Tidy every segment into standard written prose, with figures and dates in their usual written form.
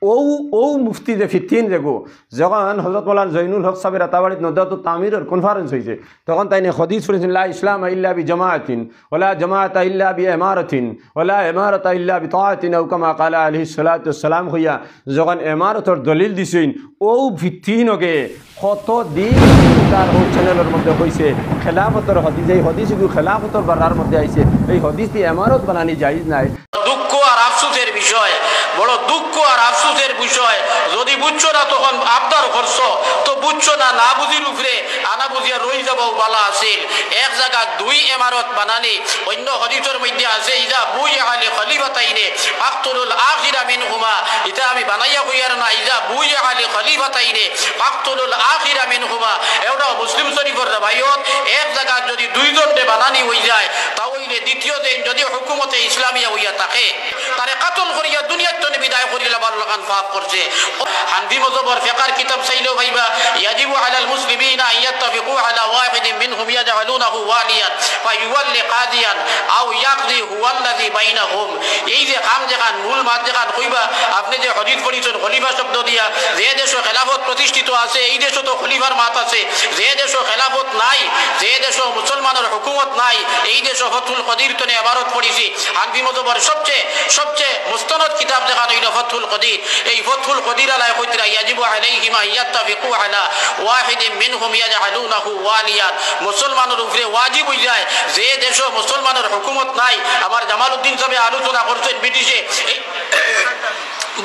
ও মুফতি যে ফিতিন যেগো যখন হজরত মৌলানা জৈনুল হক সাহেবের রাতাবাড়িত নদাত তামিরের কনফারেন্স হয়েছে তখন তাই হদিস পড়েছেন লা ইসলাম ইল্লা বি জামাআতিন ওলা জামাআত ইল্লা বি ইমারাতিন ওলা ইমারাত ইল্লা বি তাআতিন আও কামা ক্বালা আলাইহিস সালাতু ওয়াসসালাম হইয়া যখন ইমারতর দলিল দিছেন ও ফিতিনকে কত দিন তার ও চ্যানেলের মধ্যে হয়েছে খেলাফতের হদিস এই হদিসগুলো খেলাফতের বারার মধ্যে আইছে এই হদিস দিয়ে ইমারত বানানি জায়েজ নাই। দুঃখ আর আফসোসের বিষয়, বড় দুঃখ আর আফসোসের বিষয়। যদি বুঝছো না তখন আবদার করছো, তো বুঝছো না না বুঝির উপরে আনা বুঝিয়া রই যাব বালা আছিল। এক জায়গা দুই ইমারত বানানি অন্য হাদিসের মধ্যে আছে ইজা বুইয়া আলী খলিফাতাইনে ফাকতুলুল আখিরা মিনহুমা। এটা আমি বানাইয়া কইয়ার না, ইজা বুইয়া আলী খলিফাতাইনে ফাকতুলুল আখিরা মিনহুমা। এটা মুসলিম শরীফের ভাইয়ত এক জায়গা যদি দুইজনকে বানানি হই যায় তাহলে দ্বিতীয় দিন যদি হুকুমতে ইসলামিয়া হইয়া থাকে তারে কাতল করিয়া দুনিয়ার জন্য বিদায় করিলা বারলাগান পাপ করছে। হানফি মযহবের ফিকহের কিতাব চাইলেও ভাইবা ইয়াজিবু আলাল মুসলিমিনা আইয়াত্তাফিকু আলা ওয়াহিদিন মিনহুম ইয়াজআলুনাহু ওয়ালিয়ান ফায়ুওয়াল্লি কাদিয়ান আও ইয়াকদি হুয়াল্লাযী বাইনাহুম। এই যে কাম যেখান মূল মাত যেখান কইবা আপনি যে হাদিস পড়িছেন খলিফা শব্দ দিয়া, যে দেশে খেলাফত প্রতিষ্ঠিত আছে এই দেশে তো খলিফার মাত আছে, যে দেশে খেলাফত নাই, যে দেশে মুসলমানের হুকুমত নাই এই দেশে ফতুল কদির তনে ইবারত পড়িছি। হানফি মযহবের সবচেয়ে মুস্তানাদ কিতাব যেখান হইল ফতুল কদির। এই ফতুল কদির আলাই কইতরা ইয়াজিবু আলাইহিমা ইয়াত্তাফিকু আলা ওয়াহিদিন মিনহুম ইয়াজআলুনাহু ওয়ালিয়ান। মুসলমানের উপরে ওয়াজিব হই যায় যে দেশে মুসলমানের হুকুমত নাই। আমার জামালউদ্দিন সাহেব আলোচনা করছেন ব্রিটিশে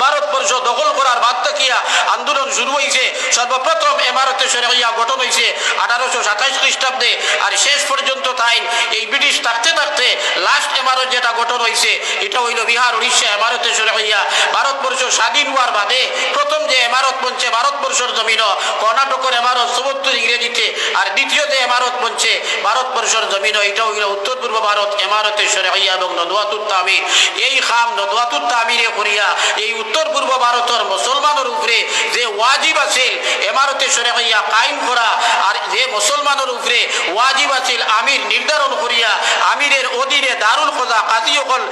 ভারতবর্ষ দখল করার বাদ থাকিয়া আন্দোলন শুরু হয়েছে। সর্বপ্রথম ইমারতে শরিয়া গঠন হয়েছে 1827 খ্রিস্টাব্দে। আর শেষ পর্যন্ত তাই এই ব্রিটিশ থাকতে থাকতে লাস্ট ইমারত যেটা গঠন হয়েছে এটা হইল বিহার উড়িষ্যা ইমারতে শরিয়া। ভারতবর্ষ স্বাধীন হওয়ার বাদে প্রথম যে ইমারত বনছে ভারতবর্ষের জমিন, কর্ণাটকের ইমারত 74 ইংরেজিতে, আর দ্বিতীয় যে ইমারত বনছে ভারতবর্ষের জমিন এটা হইল উত্তর পূর্ব ভারত ইমারতে শরিয়া এবং নদওয়াতুত তামির। এই খাম নদওয়াতুত তামিরে করিয়া এই উত্তর পূর্ব ভারতের মুসলমানের উপরে যে ওয়াজিব আছে ইমারতে শরিয়া কায়েম করা, আর যে মুসলমানের উপরে ওয়াজিব আছে আমির নির্ধারণ করিয়া আমিরের অধীনে দারুল খোদা কাজী হল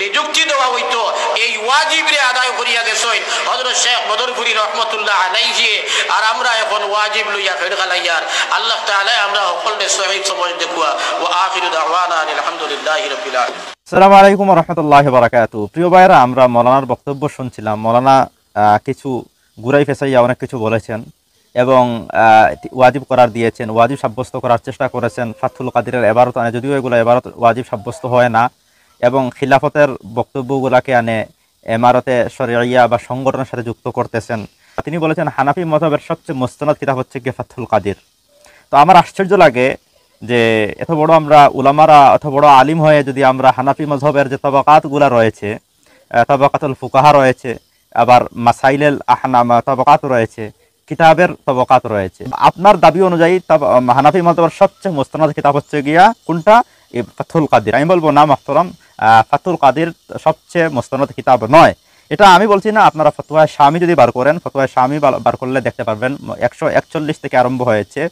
নিযুক্তি দেওয়া হইতো, এই ওয়াজিবরে আদায় করিয়া গেছেন হযরত শেখ বদরপুরি রহমতুল্লাহ আলাইহি। আর আমরা এখন ওয়াজিব লইয়া ফের গালাইয়ার আল্লাহ তাআলা আমরা সকলকে সহিহ সমঝ দেখুয়া। ওয়া আখিরু দাওয়ানা আলহামদুলিল্লাহি রাব্বিল আলামিন। আসসালামু আলাইকুম ওয়া রাহমাতুল্লাহি ওয়া বারাকাতুহু। প্রিয় ভাইরা, আমরা মৌলানার বক্তব্য শুনছিলাম। মৌলানা কিছু গুরাই ফেসাইয়া অনেক কিছু বলেছেন এবং ওয়াজিব করার দিয়েছেন, ওয়াজিব সাব্যস্ত করার চেষ্টা করেছেন। ফাথুল কাদিরের এবারত আনে, যদিও এগুলো এবারত ওয়াজিব সাব্যস্ত হয় না, এবং খিলাফতের বক্তব্যগুলোকে আনে ইমারতে শরিয়া বা সংগঠনের সাথে যুক্ত করতেছেন। তিনি বলেছেন হানাফি মযহবের সবচেয়ে মুস্তানাদ কিতাব হচ্ছে গিয়ে ফাথুল কাদির। তো আমার আশ্চর্য লাগে যে এত বড় আমরা উলামারা এত বড় আলিম হয়ে যদি আমরা হানাফি মযহবের যে তবাকাতগুলো রয়েছে, তবাকাতুল ফুকাহা রয়েছে, আবার মাসাইলেল আহনাম তবাকাত রয়েছে, কিতাবের তবাকাত রয়েছে, আপনার দাবি অনুযায়ী হানাফি মযহবের সবচেয়ে মুস্তানাদ কিতাব হচ্ছে গিয়া কোনটা? ফাথুল কাদির। আমি বলবো না মাহতারাম, ফাথুল কাদির সবচেয়ে মুস্তানাদ কিতাব নয়। এটা আমি বলছি না, আপনারা ফতোয়া শামি যদি বার করেন, ফতোয়া শামি বার করলে দেখতে পারবেন 141 থেকে আরম্ভ হয়েছে।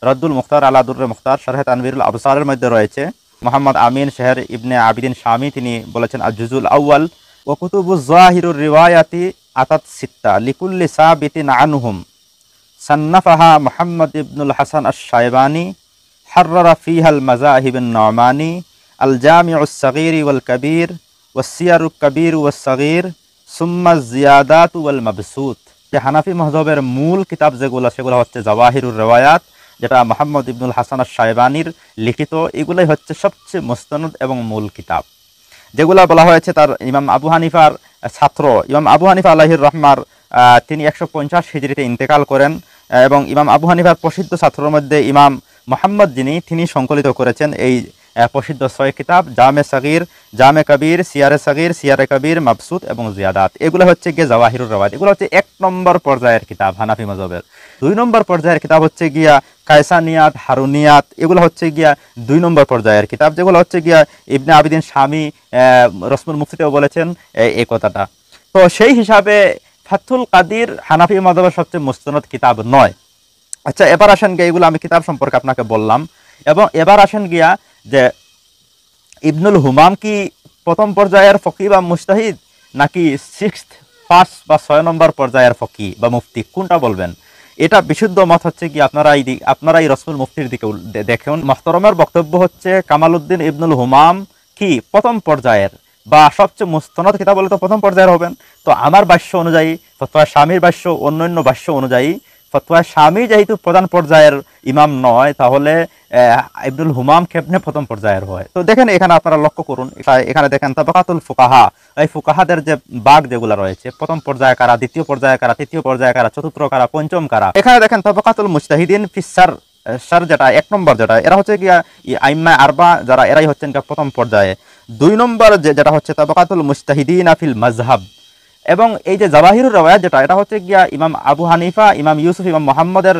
রদ্দুল মুখতার আলা দুররে মুখতার শরহে তানবীরুল আবসারের মধ্যে রয়েছে। মোহাম্মদ আমিন শেহর ইবনে আবিদিন শামি তিনি বলেছেন আল-জুজুল আউয়াল ওয়া কুতুবুজ যাহিরুর রিওয়ায়াতি আতাত সিত্তা লিকুল্লি সাবিতিন আনহুম সান্নাফাহা মুহাম্মদ ইবনুল হাসান আশ-শায়বানি হাররারা ফিহাল মাযাহিবুন নুমানি আল জামিউস সাগীর ওয়াল কবীর ওয়াস সিয়ারুল কবীর ওয়াস সাগীর সুম্মা জিয়াদাত ওয়াল মাবসুত। যে হানাফি মযহবের মূল কিতাব যেগুলো সেগুলো হচ্ছে জাওয়াহিরুর রিওয়ায়াত, যেটা মুহাম্মদ ইবনুল হাসান আশ-শায়বানির লিখিত। এগুলাই হচ্ছে সবচেয়ে মুস্তানাদ এবং মূল কিতাব, যেগুলো বলা হয়েছে তার ইমাম আবু হানিফার ছাত্র ইমাম আবু হানিফা আলাইহির রহমার তিনি 150 হিজরিতে ইন্তেকাল করেন, এবং ইমাম আবু হানিফার প্রসিদ্ধ ছাত্রের মধ্যে ইমাম মুহাম্মদ তিনি সংকলিত করেছেন এই প্রসিদ্ধ 6 কিতাব জামে সাগীর, জামে কবির, সিয়ারে সাগীর, সিয়ারে কবির, মাবসুত এবং জিয়াদাত। এগুলো হচ্ছে গিয়ে জাওয়াহিরুর রিওয়ায়াত। এগুলো হচ্ছে 1 নম্বর পর্যায়ের কিতাব হানাফি মযহবের। 2 নম্বর পর্যায়ের কিতাব হচ্ছে গিয়া কায়সানিয়াত, হারুনিয়াত। এগুলো হচ্ছে গিয়া 2 নম্বর পর্যায়ের কিতাব, যেগুলো হচ্ছে গিয়া ইবনে আবিদিন শামি রসমুল মুফতিতেও বলেছেন এই কথাটা। তো সেই হিসাবে ফাথুল কাদির হানাফি মযহবের সবচেয়ে মুস্তানাদ কিতাব নয়। আচ্ছা, এবার আসেন গিয়া, এগুলো আমি কিতাব সম্পর্কে আপনাকে বললাম, এবং এবার আসেন গিয়া যে ইবনুল হুমাম কি প্রথম পর্যায়ের ফকি বা মুজতাহিদ নাকি 6th 5 বা 6 নম্বর পর্যায়ের ফকি বা মুফতি কোনটা বলবেন? এটা বিশুদ্ধ মত হচ্ছে কি আপনারা এই রসুল মুফতির দিকে দেখুন। মুহতারামের বক্তব্য হচ্ছে কামালউদ্দিন ইবনুল হুমাম কি প্রথম পর্যায়ের বা সবচেয়ে মুস্তনদ কিতাব বলে তো প্রথম পর্যায়ের হবেন। তো আমার ভাষ্য অনুযায়ী, ফতোয়া শামীর ভাষ্য, অন্যান্য ভাষ্য অনুযায়ী ফতোয়া শামী যেহেতু প্রধান পর্যায়ের ইমাম নয়, তাহলে ইবনুল হুমাম কেমনে প্রথম পর্যায়ের হয়? তো দেখেন এখানে আপনারা লক্ষ্য করুন, এখানে দেখেন তাবাকাতুল ফুকাহা, এই ফুকাহাদের যে বাগ যেগুলো রয়েছে, প্রথম পর্যায়ে কারা, দ্বিতীয় পর্যায়ে কারা, তৃতীয় পর্যায়ে কারা, চতুর্থ কারা, পঞ্চম কারা। এখানে দেখেন তাবাকাতুল মুজতাহিদিন ফিসার যেটা 1 নম্বর, যেটা এরা হচ্ছে গিয়া আইম্মা আরবা যারা, এরাই হচ্ছেন প্রথম পর্যায়ে। 2 নম্বর যেটা হচ্ছে তাবাকাতুল মুজতাহিদিন ফিল মাযহাব, এবং এই যে জাওয়াহিরুর রিওয়ায়াত যেটা, এটা হচ্ছে গিয়া ইমাম আবু হানিফা, ইমাম ইউসুফ, ইমাম মুহাম্মদের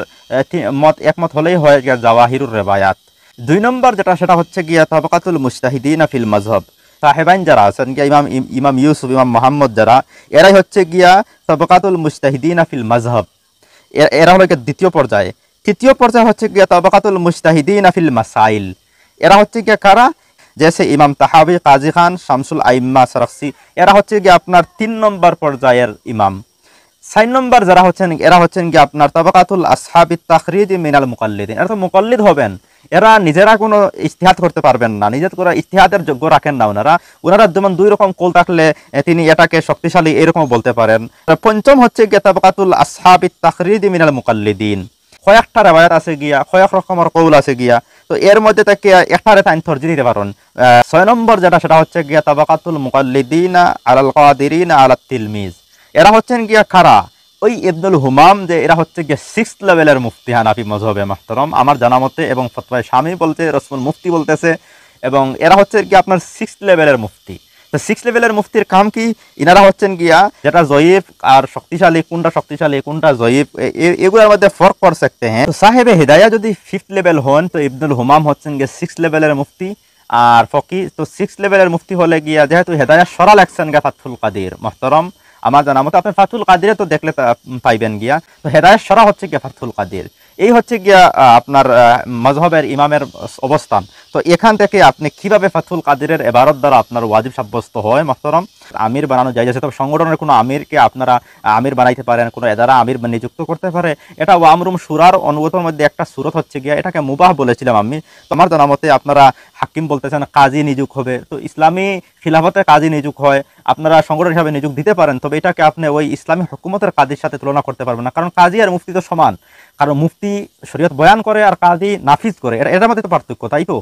একমত হলেই হয় গিয়া জাওয়াহিরুর রিওয়ায়াত। 2 নম্বর যেটা, সেটা হচ্ছে গিয়া তাবাকাতুল মুজতাহিদিন ফিল মাযহাব। সাহেবাইন যারা আছেন গিয়া ইমাম ইউসুফ, ইমাম মুহাম্মদ যারা, এরাই হচ্ছে গিয়া তাবাকাতুল মুজতাহিদিন ফিল মাযহাব, এরা হলো গিয়া দ্বিতীয় পর্যায়ে। তৃতীয় পর্যায়ে হচ্ছে গিয়া তাবাকাতুল মুজতাহিদিন ফিল মাসাইল, এরা হচ্ছে গিয়া কারা, जैसे इमाम तहावी, काजी खान, शामसुल आइम्मा सरक्सी, এরা হচ্ছে কি আপনার 3 নম্বর পর্যায়ের ইমাম। 4 নম্বর যারা হচ্ছেন, এরা হচ্ছেন কি আপনার তাবাকাতুল আসহাবিত তাখরিজ মিনাল মুকাল্লিদিন, এরা তো মুকাল্লিদ হবেন, এরা নিজেরা কোনো ইজতিহাদ করতে পারবেন না, নিজের করে ইজতিহাদের যোগ্য রাখেন না ওনারা যেমন 2 রকম কোল থাকলে তিনি এটাকে শক্তিশালী এরকম বলতে পারেন। 5ম হচ্ছে কি তাবাকাতুল আসহাবিত তাখরিজ মিনাল মুকাল্লিদিন, কয়েকটা রিওয়ায়াত আছে গিয়া, কয়েক রকমের কৌল আছে গিয়া, তো এর মধ্যে থেকে একটারে তাই তরজি দিতে পারেন। 6 নম্বর যেটা, সেটা হচ্ছে গিয়া তাবাকাতুল মুকাল্লিদিনা আলাল কাদিরিনা আলাত তিলমিজ, এরা হচ্ছেন গিয়া কারা, ওই ইবনুল হুমাম যে, এরা হচ্ছে গিয়া 6th লেভেলের মুফতি হানাফি মাযহাবে মুহতারাম আমার জানা মতে, এবং ফতোয়া শামী বলতে, রসুল মুফতি বলতেছে, এবং এরা হচ্ছে কি আপনার 6th লেভেলের মুফতি। তো 6th লেভেলের মুফতির কাম কি, ইনারা হচ্ছেন গিয়া যেটা জয়ীফ আর শক্তিশালী, কোনটা শক্তিশালী কোনটা জয়ীফ, এগুলোর মধ্যে ফরক করে सकते हैं। তো সাহেবে হিদায়া যদি 5th লেভেল হন, তো ইবনুল হুমাম হচ্ছেন গিয়া 6th লেভেলের মুফতি, আর ফকি তো 6th লেভেলের মুফতি হলে গিয়া, যেহেতু হিদায়া সরা লেখছেন গিয়া ফাতহুল কাদির মুহতারাম আমার জানা মতে, আপনি ফাতহুল কাদিরে তো দেখলে পাইবেন গিয়া, তো হিদায়া সরা হচ্ছে গিয়া ফাতহুল কাদির, এই হচ্ছে গিয়া আপনার মাযহাবের ইমামের অবস্থান। তো এখান থেকে আপনি কিভাবে ফাতহুল কাদিরের ইবারত দ্বারা আপনার ওয়াজিব সাব্যস্ত হয় মুহতারাম, আমির বানানো যায়, তবে সংগঠনের কোনো আমিরকে আপনারা আমির বানাইতে পারেন, কোনো এদারা আমির নিযুক্ত করতে পারে, এটা ওয়ামরুম সুরার অনুগতের মধ্যে একটা সুরত হচ্ছে গিয়া, এটাকে মুবাহ বলেছিলাম আমি। তোমার জানা মতে আপনারা হাকিম বলতেছেন কাজী নিযুক হবে, তো ইসলামী খিলাফতে কাজী নিযুক হয়, আপনারা সংগঠন হিসাবে নিযুক দিতে পারেন, তবে এটাকে আপনি ওই ইসলামী হুকুমতের কাজীর সাথে তুলনা করতে পারবেন না, কারণ কাজী আর মুফতি তো সমান, কারণ মুফতি শরীয়ত বয়ান করে আর কাজী নাফিজ করে, এটার মধ্যে তো পার্থক্য, তাই তো।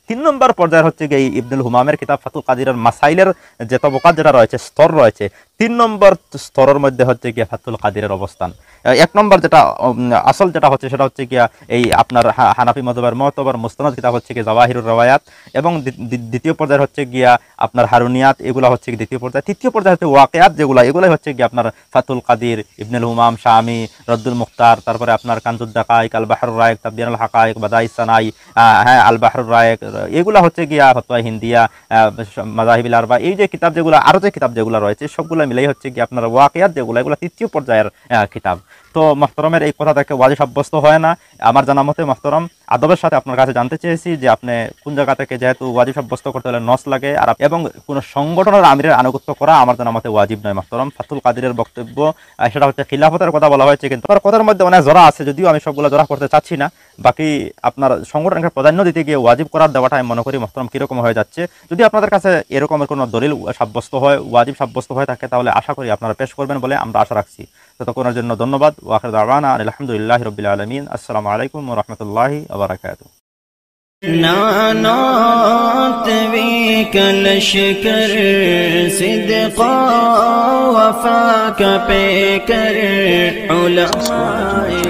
3 নম্বর পর্যায়ে হচ্ছে গিয়ে ইবনুল হুমামের কিতাব ফাতহুল কাদিরের মাসাইলের যে তবকাত যেটা রয়েছে, স্তর রয়েছে, 3 নম্বর স্তরের মধ্যে হচ্ছে গিয়ে ফাতহুল কাদিরের অবস্থান। 1 নম্বর যেটা আসল যেটা হচ্ছে, সেটা হচ্ছে গিয়া এই আপনার হানাফি মাযহাবের মুতাবার মুস্তানাদ কিতাব হচ্ছে গিয়া জাওয়াহিরুর রিওয়ায়াত, এবং দ্বিতীয় পর্যায়ে হচ্ছে গিয়া আপনার হারুনিয়াত, এগুলা হচ্ছে দ্বিতীয় পর্যায়ে। তৃতীয় পর্যায়ে হচ্ছে ওয়াকিয়াত, এগুলাই হচ্ছে গিয়া আপনার ফাতহুল কাদির, ইবনুল হুমাম, শামী, রদ্দুল মুখতার, তারপরে আপনার কানজুদ দাকাইক, আল বাহরুর রায়েক, তাবদিয়ানুল হাকাইক, বাদাইস সানাই, হ্যাঁ আল বাহরুর রায়েক, এগুলা হচ্ছে গিয়া ফতোয়া হিন্দিয়া, মাযাহিবুল আরবা, এই যে কিতাব যেগুলো, আরো যে কিতাব যেগুলো রয়েছে সবগুলো মিলাই হচ্ছে গিয়া আপনার ওয়াকিয়াত যেগুলো, এগুলো তৃতীয় পর্যায়ের কিতাব। তো মুহতারামের এই কথা থেকে ওয়াজিব সাব্যস্ত হয় না আমার জানা মতে মুহতারাম। আদবের সাথে আপনার কাছে জানতে চেয়েছি যে আপনি কোন জায়গা থেকে, যেহেতু ওয়াজিব সাব্যস্ত করতে হলে নস লাগে, আর এবং কোন সংগঠনের আমিরের আনুগত্য করা আমার জানা মতে ওয়াজিব নয় মুহতারাম। ফাতহুল কাদিরের বক্তব্য সেটা হচ্ছে খিলাফতের কথা বলা হয়েছে, কিন্তু তার কথার মধ্যে অনেক জোড়া আছে, যদিও আমি সবগুলো জোড়া করতে চাচ্ছি না। বাকি আপনার সংগঠনকে প্রাধান্য দিতে গিয়ে ওয়াজিব করার দেওয়াটা আমি মনে করি মুহতারাম কিরকম হয়ে যাচ্ছে। যদি আপনাদের কাছে এরকমের কোনো দলিল সাব্যস্ত হয়, ওয়াজিব সাব্যস্ত হয়ে থাকে, তাহলে আশা করি আপনারা পেশ করবেন বলে আমরা আশা রাখছি। ততক্ষণের জন্য ধন্যবাদ। ওয়া আখিরু দাওয়ানা আলহামদুলিল্লাহি রাব্বিল আলামিন। আসসালামু আলাইকুম ওয়া রাহমাতুল্লাহি ওয়া বারাকাতুহু। नानात भी कलशकर सिद्क़ा वफ़ा का पे कर उलमाए